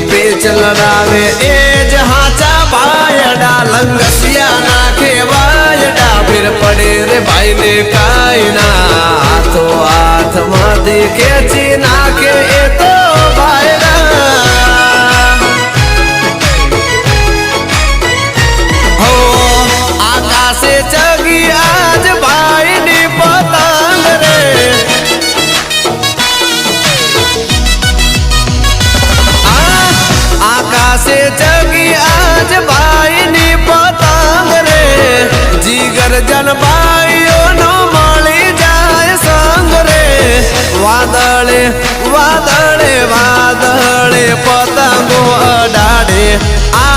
पे चलरावे एज हाचा बायडा लंगसिया नाखे बायडा फिर पड़े रे भाई ने कायना हाथों हाथ मादी खेची नाखे ए तो बायडा हो आकाशे जगी आज भाई नी पतंग रे आकाशे जगी आज भाई नी पतंग रे जीगर जन भाइयों नो मળી જાય સંગ રે વાદળે વાદળે વાદળે પતંગો અડાડે આ